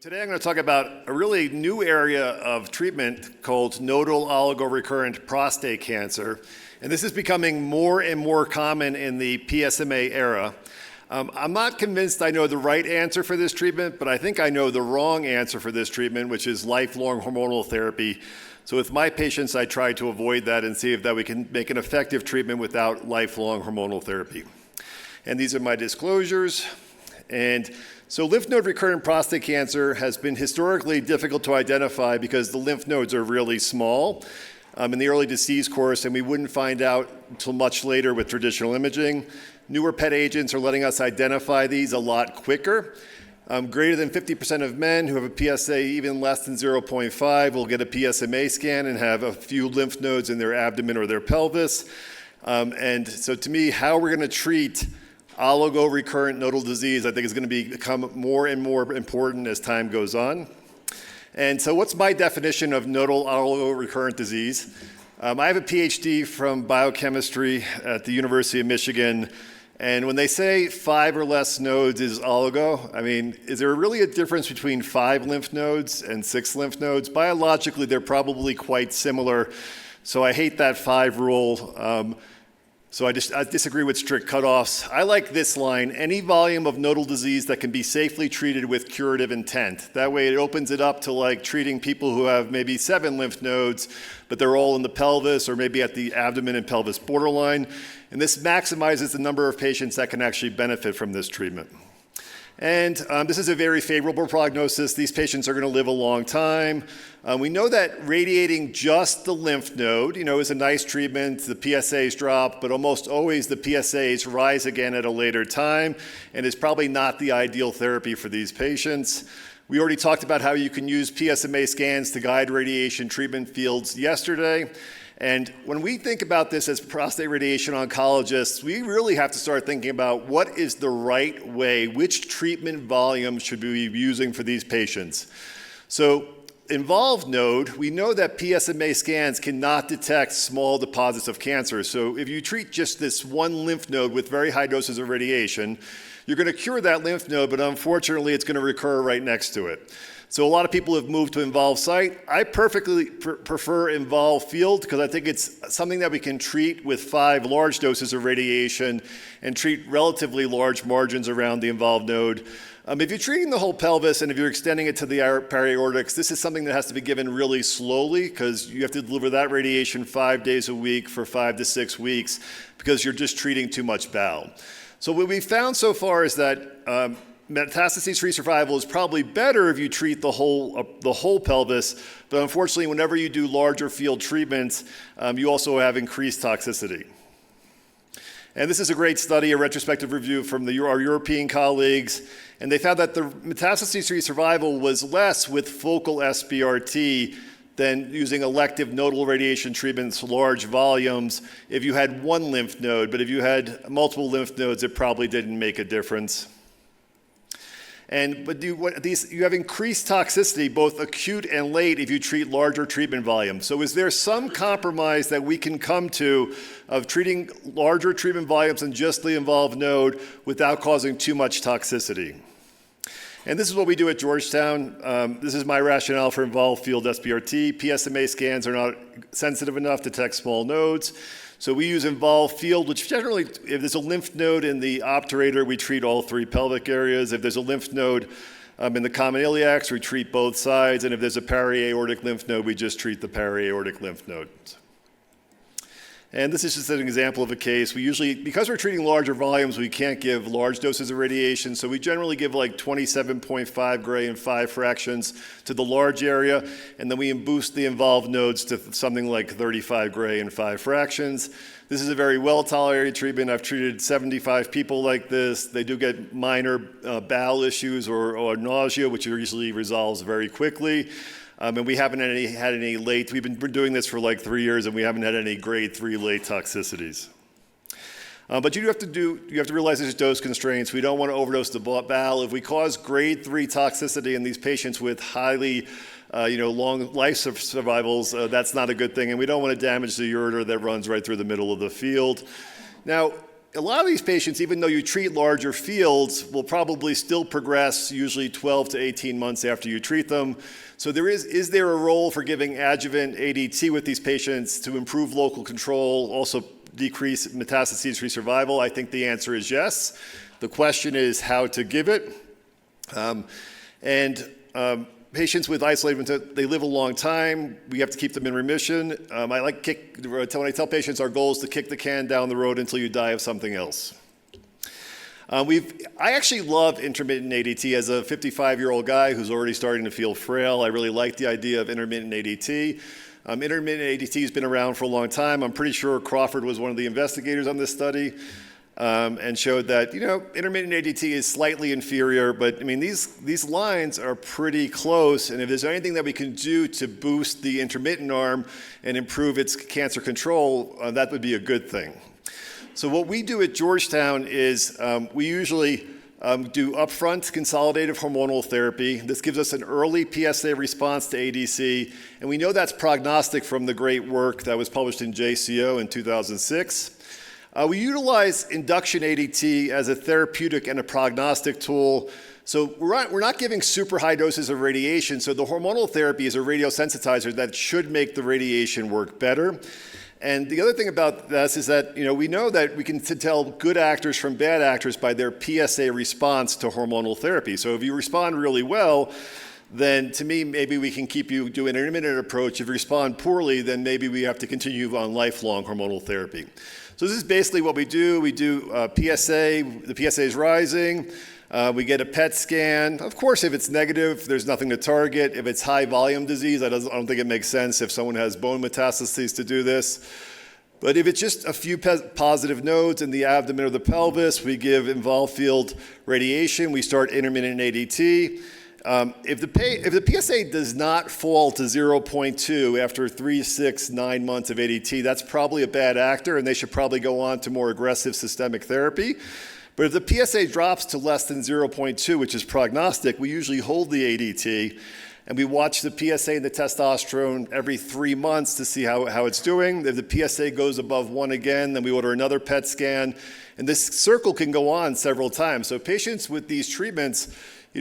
Today I'm going to talk about a really new area of treatment called nodal oligorecurrent prostate cancer. And this is becoming more and more common in the PSMA era. I'm not convinced I know the right answer for this treatment, but I think I know the wrong answer for this treatment, which is lifelong hormonal therapy. So with my patients, I try to avoid that and see if that we can make an effective treatment without lifelong hormonal therapy. And these are my disclosures. And so lymph node recurrent prostate cancer has been historically difficult to identify because the lymph nodes are really small in the early disease course, and we wouldn't find out until much later with traditional imaging. Newer PET agents are letting us identify these a lot quicker. Greater than 50% of men who have a PSA even less than 0.5 will get a PSMA scan and have a few lymph nodes in their abdomen or their pelvis. And so to me, how we're going to treat oligorecurrent nodal disease, I think, is going to become more and more important as time goes on. And so what's my definition of nodal oligorecurrent disease? I have a PhD from biochemistry at the University of Michigan, and when they say 5 or less nodes is oligo, I mean, is there really a difference between 5 lymph nodes and 6 lymph nodes? Biologically, they're probably quite similar, so I hate that 5 rule. So I disagree with strict cutoffs. I like this line: any volume of nodal disease that can be safely treated with curative intent. That way it opens it up to like treating people who have maybe 7 lymph nodes, but they're all in the pelvis or maybe at the abdomen and pelvis borderline. And this maximizes the number of patients that can actually benefit from this treatment. And this is a very favorable prognosis. These patients are going to live a long time. We know that radiating just the lymph node, is a nice treatment. The PSAs drop, but almost always the PSAs rise again at a later time, and is probably not the ideal therapy for these patients. We already talked about how you can use PSMA scans to guide radiation treatment fields yesterday. And when we think about this as prostate radiation oncologists, we really have to start thinking about what is the right way, which treatment volume should we be using for these patients. So involved node, we know that PSMA scans cannot detect small deposits of cancer. So if you treat just this one lymph node with very high doses of radiation, you're going to cure that lymph node, but unfortunately it's going to recur right next to it. So a lot of people have moved to involved site. I perfectly prefer involved field because I think it's something that we can treat with 5 large doses of radiation and treat relatively large margins around the involved node. If you're treating the whole pelvis and if you're extending it to the periaortics, this is something that has to be given really slowly because you have to deliver that radiation 5 days a week for 5 to 6 weeks because you're just treating too much bowel. So what we've found so far is that metastases-free survival is probably better if you treat the whole pelvis, but unfortunately, whenever you do larger field treatments, you also have increased toxicity. And this is a great study, a retrospective review from our European colleagues, and they found that the metastases-free survival was less with focal SBRT than using elective nodal radiation treatments, large volumes, if you had one lymph node, but if you had multiple lymph nodes, it probably didn't make a difference. But you have increased toxicity, both acute and late, if you treat larger treatment volumes. So is there some compromise that we can come to of treating larger treatment volumes than just the involved node without causing too much toxicity? And this is what we do at Georgetown. This is my rationale for involved field SBRT. PSMA scans are not sensitive enough to detect small nodes. So we use involved field, which generally, if there's a lymph node in the obturator, we treat all 3 pelvic areas. If there's a lymph node in the common iliacs, we treat both sides. And if there's a periaortic lymph node, we just treat the periaortic lymph nodes. And this is just an example of a case. We usually, because we're treating larger volumes, we can't give large doses of radiation. So we generally give like 27.5 gray and 5 fractions to the large area. And then we boost the involved nodes to something like 35 gray and 5 fractions. This is a very well-tolerated treatment. I've treated 75 people like this. They do get minor bowel issues or nausea, which usually resolves very quickly. And we haven't had any late, we've been doing this for like 3 years and we haven't had any grade 3 late toxicities. But you have to realize there's dose constraints. We don't want to overdose the bowel. If we cause grade 3 toxicity in these patients with highly long life survivals, that's not a good thing. And we don't want to damage the ureter that runs right through the middle of the field. Now, a lot of these patients, even though you treat larger fields, will probably still progress usually 12 to 18 months after you treat them. So is there a role for giving adjuvant ADT with these patients to improve local control, also decrease metastases-free survival? I think the answer is yes. The question is how to give it. Patients with isolated, they live a long time. We have to keep them in remission. When I tell patients our goal is to kick the can down the road until you die of something else. I actually love intermittent ADT as a 55-year-old guy who's already starting to feel frail. I really like the idea of intermittent ADT. Intermittent ADT has been around for a long time. I'm pretty sure Crawford was one of the investigators on this study. And showed that, intermittent ADT is slightly inferior, but I mean, these lines are pretty close, and if there's anything that we can do to boost the intermittent arm and improve its cancer control, that would be a good thing. So what we do at Georgetown is we usually do upfront consolidative hormonal therapy. This gives us an early PSA response to ADC, and we know that's prognostic from the great work that was published in JCO in 2006. We utilize induction ADT as a therapeutic and a prognostic tool. So we're not giving super high doses of radiation, so the hormonal therapy is a radiosensitizer that should make the radiation work better. And the other thing about this is that we know that we can tell good actors from bad actors by their PSA response to hormonal therapy. So if you respond really well, then to me, maybe we can keep you doing an intermittent approach. If you respond poorly, then maybe we have to continue on lifelong hormonal therapy. So this is basically what we do. We do PSA, the PSA is rising. We get a PET scan. Of course, if it's negative, there's nothing to target. If it's high volume disease, I don't think it makes sense if someone has bone metastases to do this. But if it's just a few positive nodes in the abdomen or the pelvis, we give involved field radiation. We start intermittent ADT. If the PSA does not fall to 0.2 after 3, 6, 9 months of ADT, that's probably a bad actor, and they should probably go on to more aggressive systemic therapy. But if the PSA drops to less than 0.2, which is prognostic, we usually hold the ADT, and we watch the PSA and the testosterone every 3 months to see how it's doing. If the PSA goes above 1 again, then we order another PET scan, and this circle can go on several times. So patients with these treatments,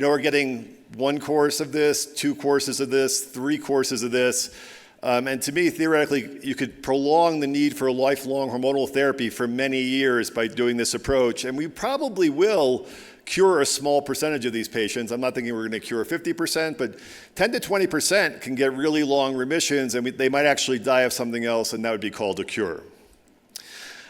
are getting 1 course of this, 2 courses of this, 3 courses of this. And to me, theoretically, you could prolong the need for lifelong hormonal therapy for many years by doing this approach. And we probably will cure a small percentage of these patients. I'm not thinking we're going to cure 50%, but 10 to 20% can get really long remissions, and they might actually die of something else, and that would be called a cure.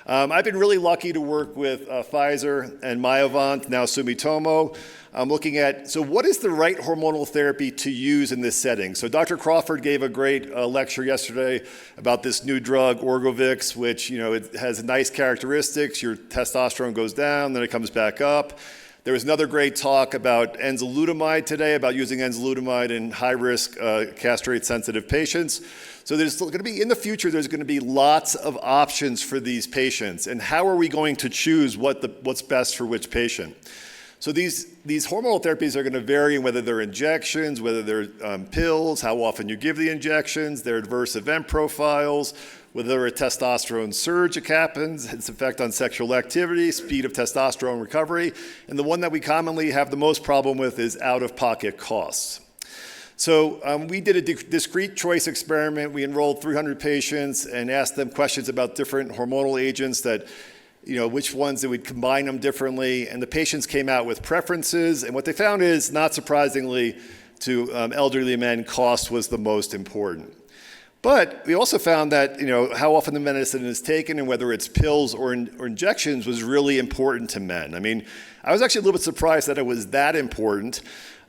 I've been really lucky to work with Pfizer and Myovant, now Sumitomo. I'm looking at, so what is the right hormonal therapy to use in this setting? So Dr. Crawford gave a great lecture yesterday about this new drug, Orgovix, which, it has nice characteristics. Your testosterone goes down, then it comes back up. There was another great talk about enzalutamide today, about using enzalutamide in high-risk castrate-sensitive patients. So there's going to be, in the future, there's going to be lots of options for these patients. And how are we going to choose what's best for which patient? So these hormonal therapies are going to vary in whether they're injections, whether they're pills, how often you give the injections, their adverse event profiles, whether a testosterone surge happens, its effect on sexual activity, speed of testosterone recovery, and the one that we commonly have the most problem with is out-of-pocket costs. So we did a discrete choice experiment. We enrolled 300 patients and asked them questions about different hormonal agents that, which ones that we'd combine them differently, and the patients came out with preferences, and what they found is, not surprisingly, to elderly men, cost was the most important. But we also found that, how often the medicine is taken and whether it's pills or injections was really important to men. I mean, I was actually a little bit surprised that it was that important.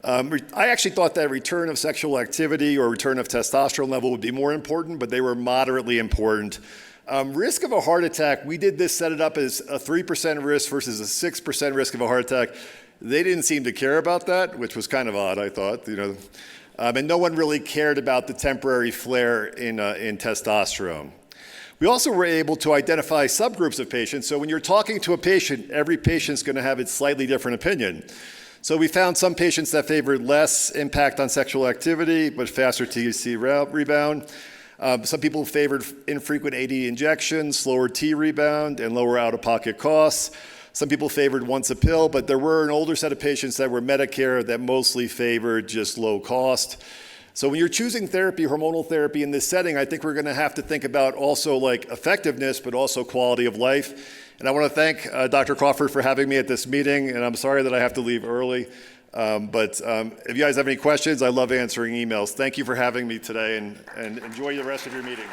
I actually thought that return of sexual activity or return of testosterone level would be more important, but they were moderately important. Risk of a heart attack, we did this, set it up as a 3% risk versus a 6% risk of a heart attack. They didn't seem to care about that, which was kind of odd, I thought. And no one really cared about the temporary flare in testosterone. We also were able to identify subgroups of patients. So when you're talking to a patient, every patient's going to have its slightly different opinion. So we found some patients that favored less impact on sexual activity, but faster THC rebound. Some people favored infrequent AD injections, slower T rebound, and lower out-of-pocket costs. Some people favored once a pill, but there were an older set of patients that were Medicare that mostly favored just low cost. So when you're choosing therapy, hormonal therapy in this setting, I think we're going to have to think about also like effectiveness, but also quality of life. And I want to thank Dr. Crawford for having me at this meeting, and I'm sorry that I have to leave early. But if you guys have any questions, I love answering emails. Thank you for having me today, and enjoy the rest of your meeting.